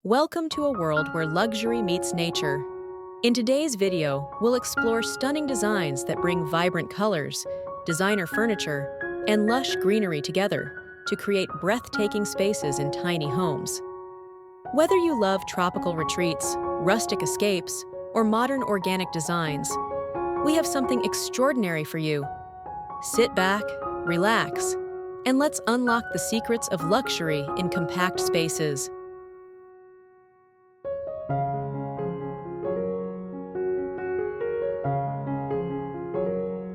Welcome to a world where luxury meets nature. In today's video, we'll explore stunning designs that bring vibrant colors, designer furniture, and lush greenery together to create breathtaking spaces in tiny homes. Whether you love tropical retreats, rustic escapes, or modern organic designs, we have something extraordinary for you. Sit back, relax, and let's unlock the secrets of luxury in compact spaces.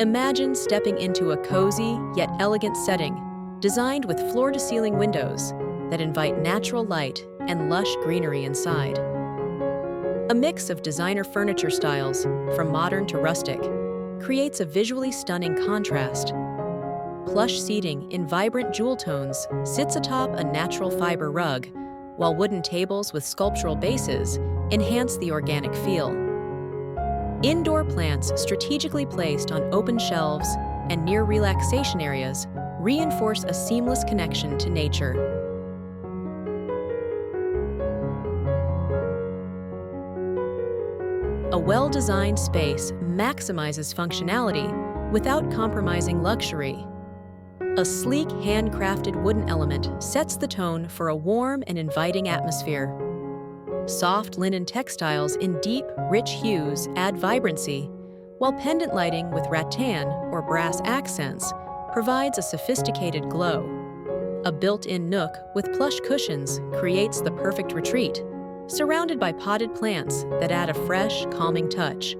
Imagine stepping into a cozy yet elegant setting, designed with floor-to-ceiling windows that invite natural light and lush greenery inside. A mix of designer furniture styles, from modern to rustic, creates a visually stunning contrast. Plush seating in vibrant jewel tones sits atop a natural fiber rug, while wooden tables with sculptural bases enhance the organic feel. Indoor plants strategically placed on open shelves and near relaxation areas reinforce a seamless connection to nature. A well-designed space maximizes functionality without compromising luxury. A sleek, handcrafted wooden element sets the tone for a warm and inviting atmosphere. Soft linen textiles in deep, rich hues add vibrancy, while pendant lighting with rattan or brass accents provides a sophisticated glow. A built-in nook with plush cushions creates the perfect retreat, surrounded by potted plants that add a fresh, calming touch.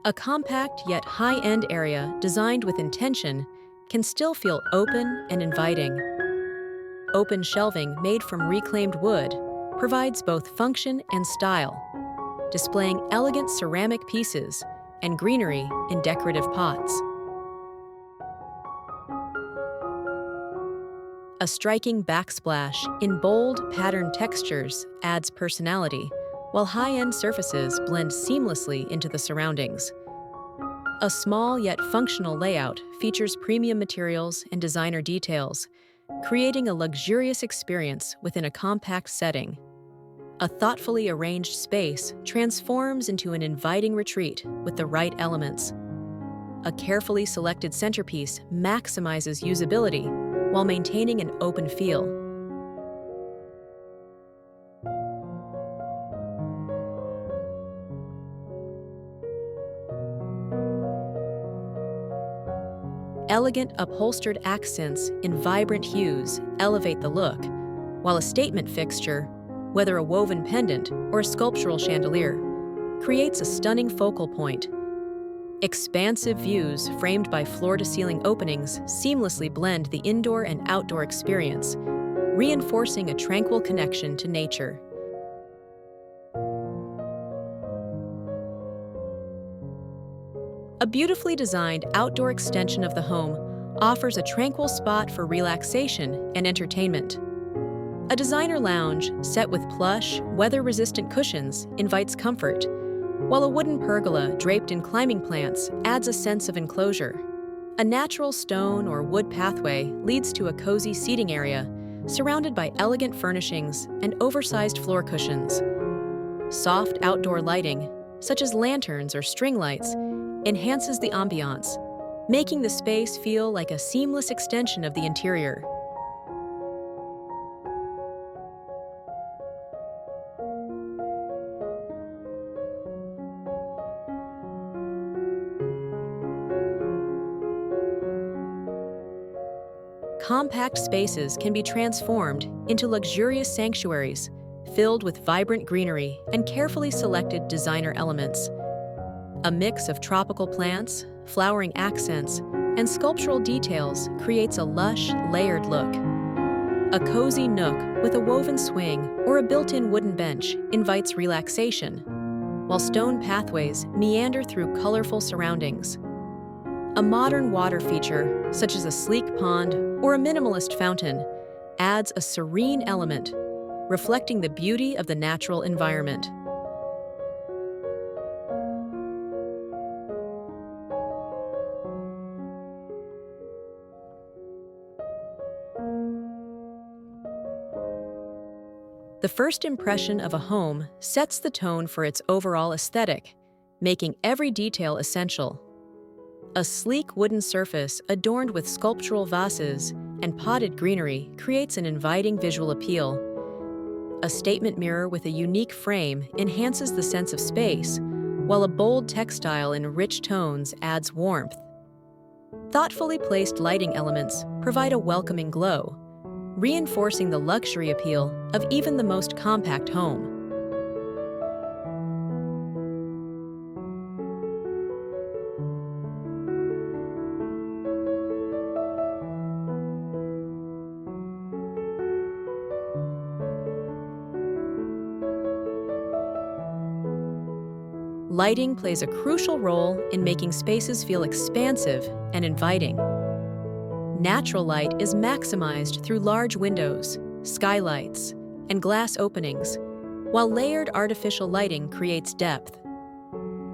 A compact yet high-end area designed with intention can still feel open and inviting. Open shelving made from reclaimed wood provides both function and style, displaying elegant ceramic pieces and greenery in decorative pots. A striking backsplash in bold, patterned textures adds personality, while high-end surfaces blend seamlessly into the surroundings. A small yet functional layout features premium materials and designer details, creating a luxurious experience within a compact setting. A thoughtfully arranged space transforms into an inviting retreat with the right elements. A carefully selected centerpiece maximizes usability while maintaining an open feel. Elegant upholstered accents in vibrant hues elevate the look, while a statement fixture, whether a woven pendant or a sculptural chandelier, creates a stunning focal point. Expansive views framed by floor-to-ceiling openings seamlessly blend the indoor and outdoor experience, reinforcing a tranquil connection to nature. A beautifully designed outdoor extension of the home offers a tranquil spot for relaxation and entertainment. A designer lounge set with plush, weather-resistant cushions invites comfort, while a wooden pergola draped in climbing plants adds a sense of enclosure. A natural stone or wood pathway leads to a cozy seating area surrounded by elegant furnishings and oversized floor cushions. Soft outdoor lighting, such as lanterns or string lights, enhances the ambiance, making the space feel like a seamless extension of the interior. Compact spaces can be transformed into luxurious sanctuaries, filled with vibrant greenery and carefully selected designer elements. A mix of tropical plants, flowering accents, and sculptural details creates a lush, layered look. A cozy nook with a woven swing or a built-in wooden bench invites relaxation, while stone pathways meander through colorful surroundings. A modern water feature, such as a sleek pond or a minimalist fountain, adds a serene element, reflecting the beauty of the natural environment. The first impression of a home sets the tone for its overall aesthetic, making every detail essential. A sleek wooden surface adorned with sculptural vases and potted greenery creates an inviting visual appeal. A statement mirror with a unique frame enhances the sense of space, while a bold textile in rich tones adds warmth. Thoughtfully placed lighting elements provide a welcoming glow, reinforcing the luxury appeal of even the most compact home. Lighting plays a crucial role in making spaces feel expansive and inviting. Natural light is maximized through large windows, skylights, and glass openings, while layered artificial lighting creates depth.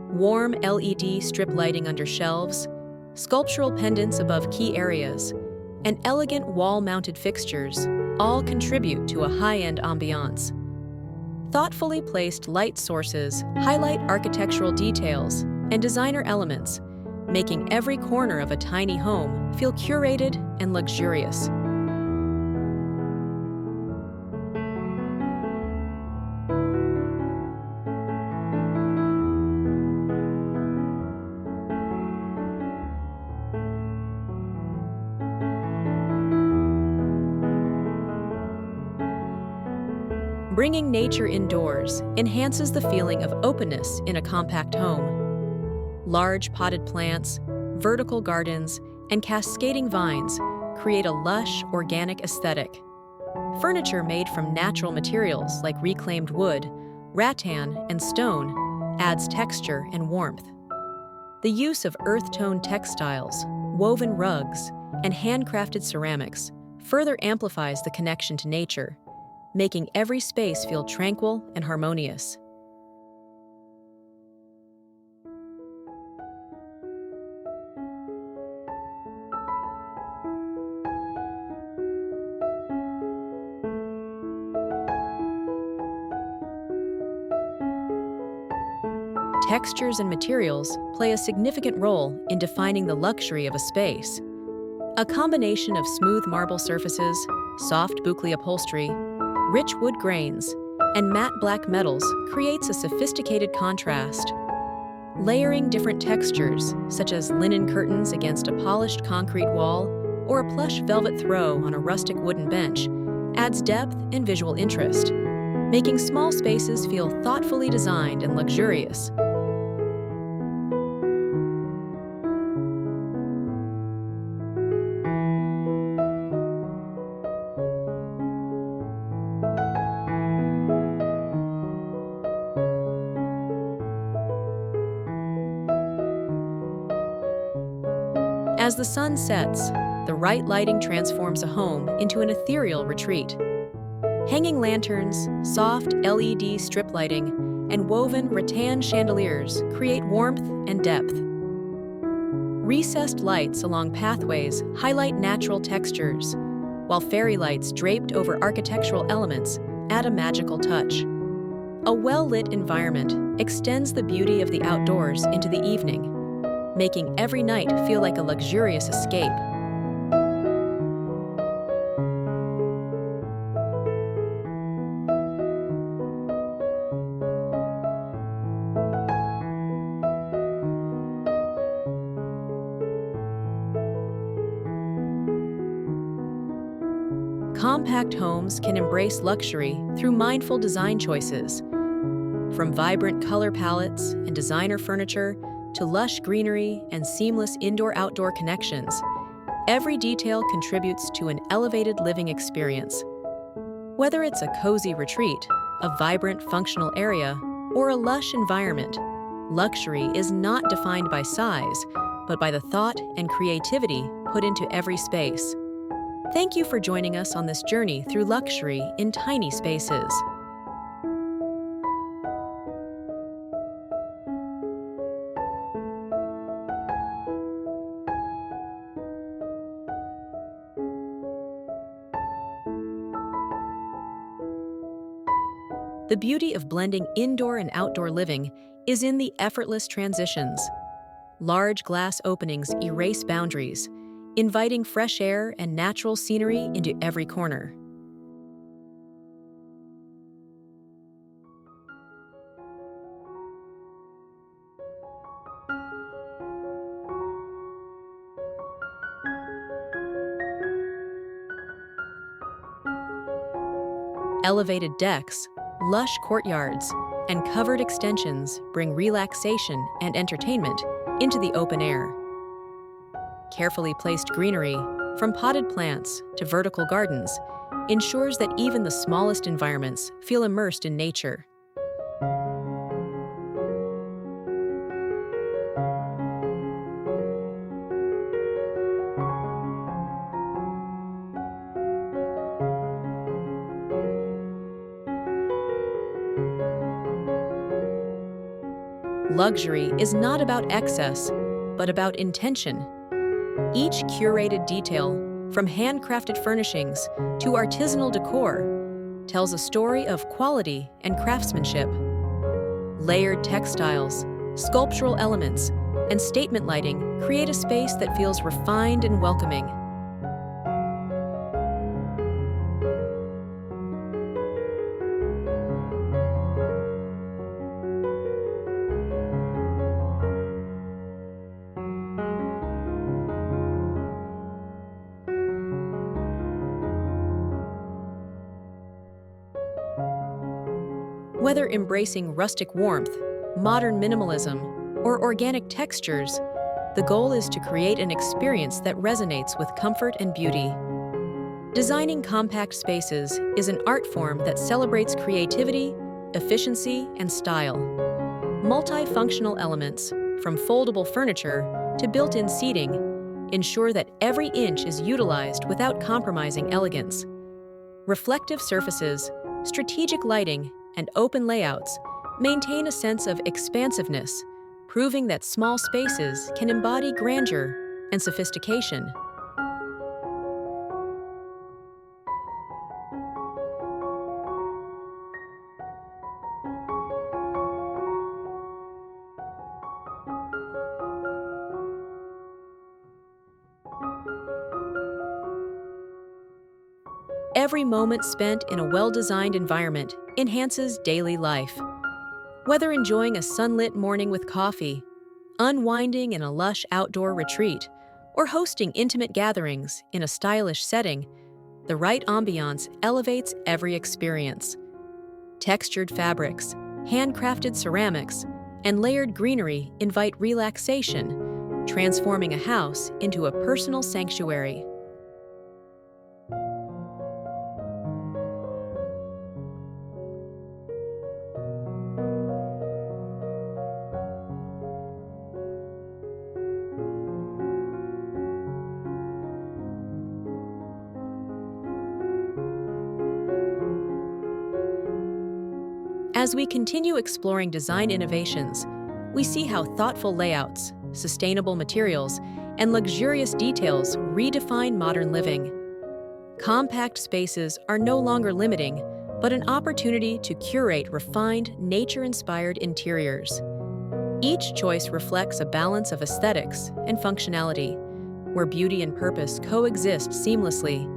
Warm LED strip lighting under shelves, sculptural pendants above key areas, and elegant wall-mounted fixtures all contribute to a high-end ambiance. Thoughtfully placed light sources highlight architectural details and designer elements, making every corner of a tiny home feel curated and luxurious. Bringing nature indoors enhances the feeling of openness in a compact home. Large potted plants, vertical gardens, and cascading vines create a lush, organic aesthetic. Furniture made from natural materials like reclaimed wood, rattan, and stone adds texture and warmth. The use of earth-tone textiles, woven rugs, and handcrafted ceramics further amplifies the connection to nature, making every space feel tranquil and harmonious. Textures and materials play a significant role in defining the luxury of a space. A combination of smooth marble surfaces, soft boucle upholstery, rich wood grains, and matte black metals creates a sophisticated contrast. Layering different textures, such as linen curtains against a polished concrete wall or a plush velvet throw on a rustic wooden bench, adds depth and visual interest, making small spaces feel thoughtfully designed and luxurious. As the sun sets, the right lighting transforms a home into an ethereal retreat. Hanging lanterns, soft LED strip lighting, and woven rattan chandeliers create warmth and depth. Recessed lights along pathways highlight natural textures, while fairy lights draped over architectural elements add a magical touch. A well-lit environment extends the beauty of the outdoors into the evening, making every night feel like a luxurious escape. Compact homes can embrace luxury through mindful design choices. From vibrant color palettes and designer furniture to lush greenery and seamless indoor-outdoor connections, every detail contributes to an elevated living experience. Whether it's a cozy retreat, a vibrant functional area, or a lush environment, luxury is not defined by size, but by the thought and creativity put into every space. Thank you for joining us on this journey through luxury in tiny spaces. The beauty of blending indoor and outdoor living is in the effortless transitions. Large glass openings erase boundaries, inviting fresh air and natural scenery into every corner. Elevated decks, lush courtyards, and covered extensions bring relaxation and entertainment into the open air. Carefully placed greenery, from potted plants to vertical gardens, ensures that even the smallest environments feel immersed in nature. Luxury is not about excess, but about intention. Each curated detail, from handcrafted furnishings to artisanal decor, tells a story of quality and craftsmanship. Layered textiles, sculptural elements, and statement lighting create a space that feels refined and welcoming. Whether embracing rustic warmth, modern minimalism, or organic textures, the goal is to create an experience that resonates with comfort and beauty. Designing compact spaces is an art form that celebrates creativity, efficiency, and style. Multifunctional elements, from foldable furniture to built-in seating, ensure that every inch is utilized without compromising elegance. Reflective surfaces, strategic lighting, and open layouts maintain a sense of expansiveness, proving that small spaces can embody grandeur and sophistication. Every moment spent in a well-designed environment enhances daily life. Whether enjoying a sunlit morning with coffee, unwinding in a lush outdoor retreat, or hosting intimate gatherings in a stylish setting, the right ambiance elevates every experience. Textured fabrics, handcrafted ceramics, and layered greenery invite relaxation, transforming a house into a personal sanctuary. As we continue exploring design innovations, we see how thoughtful layouts, sustainable materials, and luxurious details redefine modern living. Compact spaces are no longer limiting, but an opportunity to curate refined, nature-inspired interiors. Each choice reflects a balance of aesthetics and functionality, where beauty and purpose coexist seamlessly.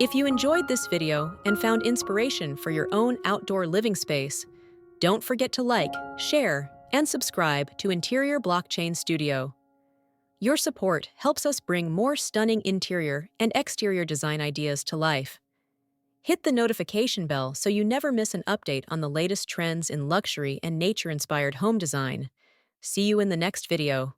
If you enjoyed this video and found inspiration for your own outdoor living space, don't forget to like, share, and subscribe to Interior Blockchain Studio. Your support helps us bring more stunning interior and exterior design ideas to life. Hit the notification bell so you never miss an update on the latest trends in luxury and nature-inspired home design. See you in the next video.